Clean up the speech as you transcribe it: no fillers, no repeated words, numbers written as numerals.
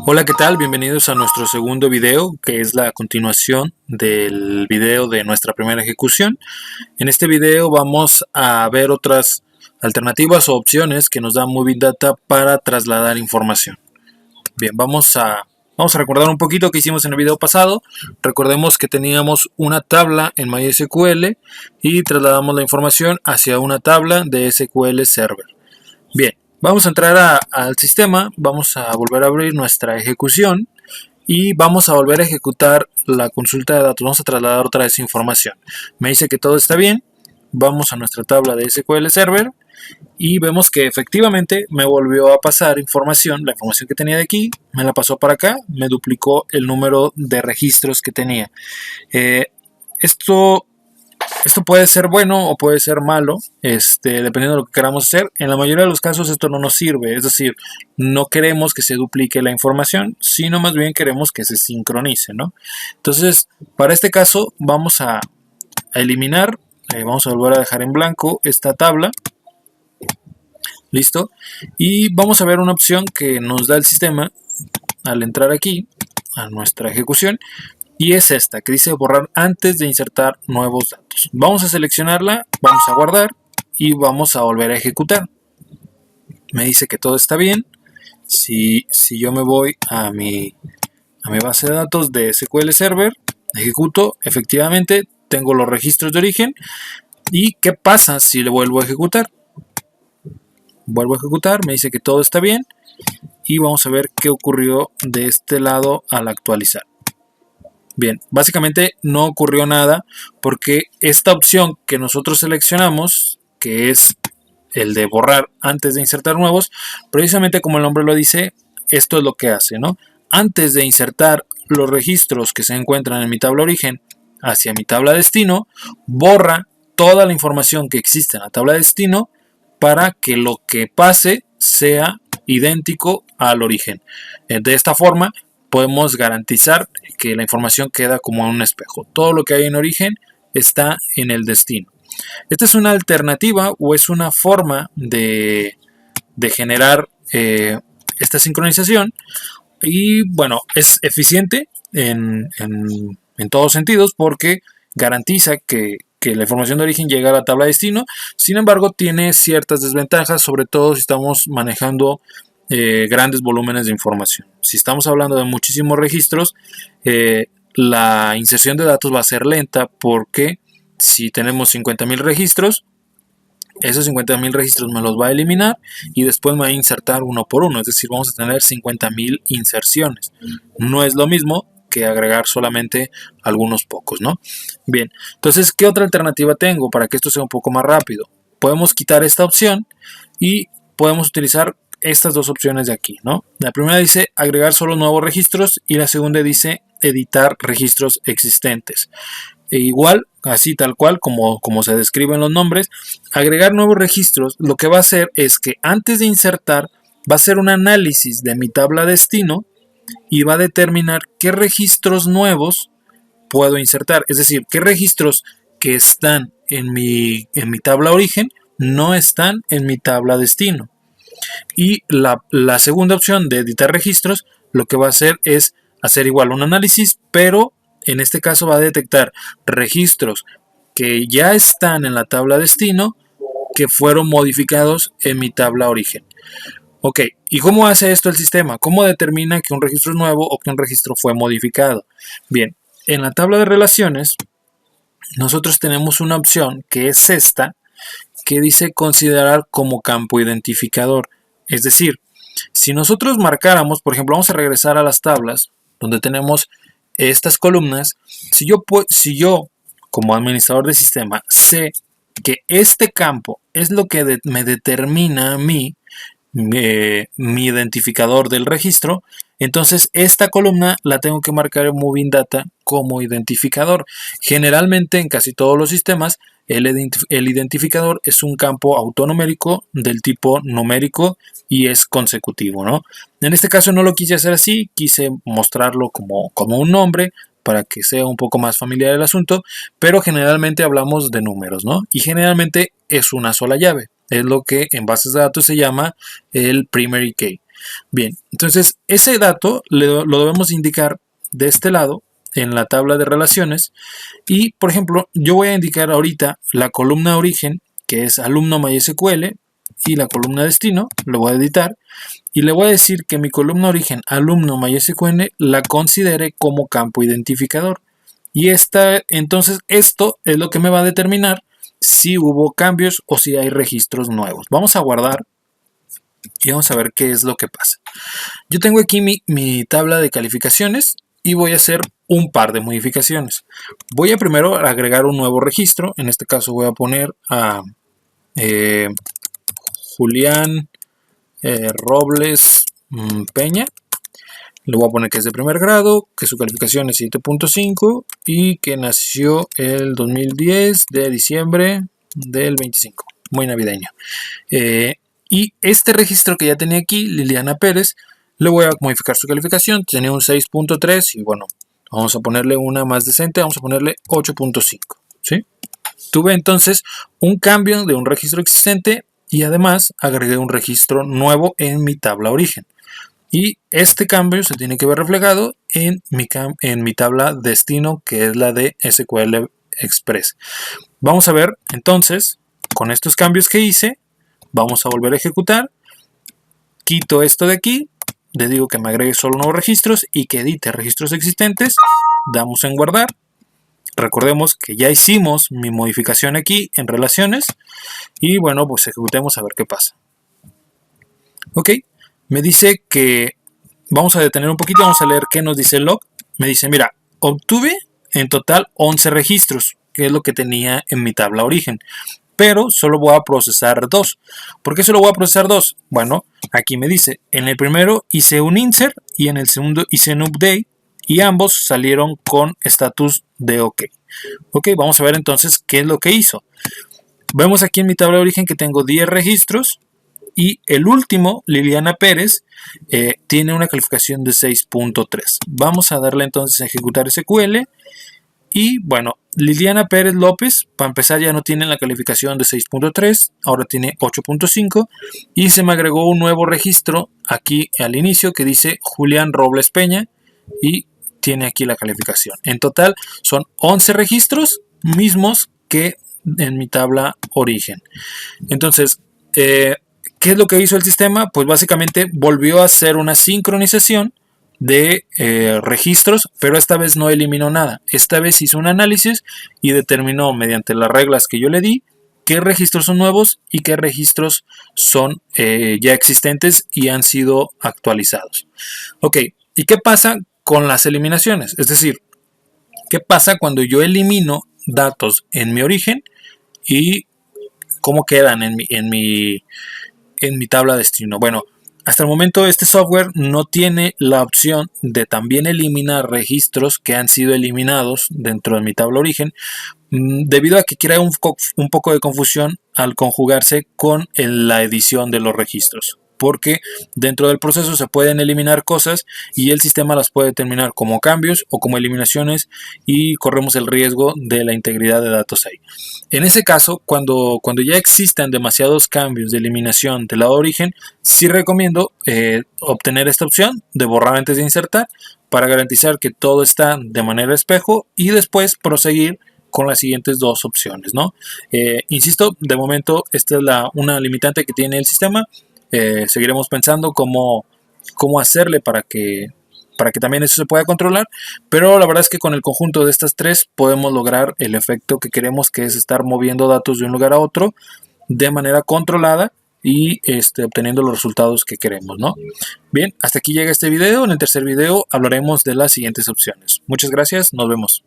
Hola, ¿qué tal? Bienvenidos a nuestro segundo video, que es la continuación del video de nuestra primera ejecución. En este video vamos a ver otras alternativas o opciones que nos da Moving Data para trasladar información. Bien, vamos a recordar un poquito que hicimos en el video pasado. Recordemos que teníamos una tabla en MySQL y trasladamos la información hacia una tabla de SQL Server. Bien. Vamos a entrar al sistema, vamos a volver a abrir nuestra ejecución y vamos a volver a ejecutar la consulta de datos. Vamos a trasladar otra vez información. Me dice que todo está bien. Vamos a nuestra tabla de SQL Server y vemos que efectivamente me volvió a pasar información. La información que tenía de aquí me la pasó para acá, me duplicó el número de registros que tenía. Esto puede ser bueno o puede ser malo, dependiendo de lo que queramos hacer. En la mayoría de los casos esto no nos sirve, es decir, no queremos que se duplique la información, sino más bien queremos que se sincronice, ¿no? Entonces, para este caso vamos a eliminar, vamos a volver a dejar en blanco esta tabla. Listo. Y vamos a ver una opción que nos da el sistema al entrar aquí a nuestra ejecución. Y es esta, que dice borrar antes de insertar nuevos datos. Vamos a seleccionarla, vamos a guardar y vamos a volver a ejecutar. Me dice que todo está bien. Si yo me voy a mi base de datos de SQL Server, ejecuto, efectivamente tengo los registros de origen. ¿Y qué pasa si le vuelvo a ejecutar? Vuelvo a ejecutar, me dice que todo está bien. Y vamos a ver qué ocurrió de este lado al actualizar. Bien, básicamente no ocurrió nada porque esta opción que nosotros seleccionamos, que es el de borrar antes de insertar nuevos, precisamente como el nombre lo dice, esto es lo que hace, ¿no? Antes de insertar los registros que se encuentran en mi tabla origen hacia mi tabla destino, borra toda la información que existe en la tabla destino para que lo que pase sea idéntico al origen. De esta forma podemos garantizar que la información queda como en un espejo. Todo lo que hay en origen está en el destino. Esta es una alternativa o es una forma de generar esta sincronización y bueno, es eficiente en todos sentidos porque garantiza que la información de origen llega a la tabla de destino. Sin embargo, tiene ciertas desventajas, sobre todo si estamos manejando grandes volúmenes de información. Si estamos hablando de muchísimos registros, la inserción de datos va a ser lenta porque si tenemos 50,000 registros, esos 50,000 registros me los va a eliminar y después me va a insertar uno por uno, es decir, vamos a tener 50,000 inserciones. No es lo mismo que agregar solamente algunos pocos, ¿no? Bien, entonces, ¿qué otra alternativa tengo para que esto sea un poco más rápido? Podemos quitar esta opción y podemos utilizar estas dos opciones de aquí, ¿no? La primera dice agregar solo nuevos registros y la segunda dice editar registros existentes. E igual, así tal cual como se describen los nombres, agregar nuevos registros lo que va a hacer es que antes de insertar va a hacer un análisis de mi tabla destino y va a determinar qué registros nuevos puedo insertar, es decir, qué registros que están en mi tabla origen no están en mi tabla destino. Y la segunda opción de editar registros lo que va a hacer es hacer igual un análisis, pero en este caso va a detectar registros que ya están en la tabla destino que fueron modificados en mi tabla origen. Ok, ¿y cómo hace esto el sistema? ¿Cómo determina que un registro es nuevo o que un registro fue modificado? Bien, en la tabla de relaciones nosotros tenemos una opción que es esta, que dice considerar como campo identificador. Es decir, si nosotros marcáramos, por ejemplo, vamos a regresar a las tablas donde tenemos estas columnas. Si yo como administrador de sistema sé que este campo es lo que me determina a mí mi identificador del registro, entonces esta columna la tengo que marcar en Moving Data como identificador. Generalmente en casi todos los sistemas el identificador es un campo autonumérico del tipo numérico y es consecutivo, ¿no? En este caso no lo quise hacer así, quise mostrarlo como un nombre para que sea un poco más familiar el asunto, pero generalmente hablamos de números, ¿no? Y generalmente es una sola llave. Es lo que en bases de datos se llama el primary key. Bien, entonces ese dato lo debemos indicar de este lado en la tabla de relaciones y, por ejemplo, yo voy a indicar ahorita la columna origen, que es alumno MySQL, y la columna destino, lo voy a editar y le voy a decir que mi columna origen alumno MySQL la considere como campo identificador. Y entonces esto es lo que me va a determinar si hubo cambios o si hay registros nuevos. Vamos a guardar y vamos a ver qué es lo que pasa. Yo tengo aquí mi tabla de calificaciones y voy a hacer un par de modificaciones. Voy a primero agregar un nuevo registro. En este caso voy a poner a Julián Robles Peña. Le voy a poner que es de primer grado, que su calificación es 7.5 y que nació el 2010 de diciembre del 25. Muy navideño. Y este registro que ya tenía aquí, Liliana Pérez, le voy a modificar su calificación. Tenía un 6.3 y bueno, vamos a ponerle una más decente, vamos a ponerle 8.5. ¿Sí? Tuve entonces un cambio de un registro existente y además agregué un registro nuevo en mi tabla origen. Y este cambio se tiene que ver reflejado en mi tabla destino, que es la de SQL Express. Vamos a ver entonces, con estos cambios que hice, vamos a volver a ejecutar. Quito esto de aquí, le digo que me agregue solo nuevos registros y que edite registros existentes. Damos en guardar. Recordemos que ya hicimos mi modificación aquí en relaciones. Y bueno, pues ejecutemos a ver qué pasa. Ok. Me dice que vamos a detener un poquito, vamos a leer qué nos dice el log. Me dice, mira, obtuve en total 11 registros, que es lo que tenía en mi tabla origen, pero solo voy a procesar 2. ¿Por qué solo voy a procesar 2? Bueno, aquí me dice, en el primero hice un insert y en el segundo hice un update y ambos salieron con estatus de OK. Ok, vamos a ver entonces qué es lo que hizo. Vemos aquí en mi tabla de origen que tengo 10 registros. Y el último, Liliana Pérez, tiene una calificación de 6.3. Vamos a darle entonces a ejecutar SQL. Y bueno, Liliana Pérez López, para empezar, ya no tiene la calificación de 6.3, ahora tiene 8.5. Y se me agregó un nuevo registro aquí al inicio que dice Julián Robles Peña y tiene aquí la calificación. En total son 11 registros mismos que en mi tabla origen. Entonces, ¿qué es lo que hizo el sistema? Pues básicamente volvió a hacer una sincronización de registros, pero esta vez no eliminó nada. Esta vez hizo un análisis y determinó mediante las reglas que yo le di qué registros son nuevos y qué registros son ya existentes y han sido actualizados. Ok, ¿y qué pasa con las eliminaciones? Es decir, ¿qué pasa cuando yo elimino datos en mi origen y cómo quedan en mi tabla de destino? Bueno, hasta el momento este software no tiene la opción de también eliminar registros que han sido eliminados dentro de mi tabla origen, debido a que crea un poco de confusión al conjugarse con la edición de los registros. Porque dentro del proceso se pueden eliminar cosas y el sistema las puede determinar como cambios o como eliminaciones y corremos el riesgo de la integridad de datos ahí. En ese caso, cuando ya existan demasiados cambios de eliminación del lado de origen, sí recomiendo obtener esta opción de borrar antes de insertar para garantizar que todo está de manera espejo y después proseguir con las siguientes dos opciones, ¿no? Insisto, de momento esta es una limitante que tiene el sistema. Seguiremos pensando cómo hacerle para que también eso se pueda controlar, pero la verdad es que con el conjunto de estas tres podemos lograr el efecto que queremos, que es estar moviendo datos de un lugar a otro de manera controlada y obteniendo los resultados que queremos, ¿no? Bien, hasta aquí llega este video. En el tercer video hablaremos de las siguientes opciones. Muchas gracias, nos vemos.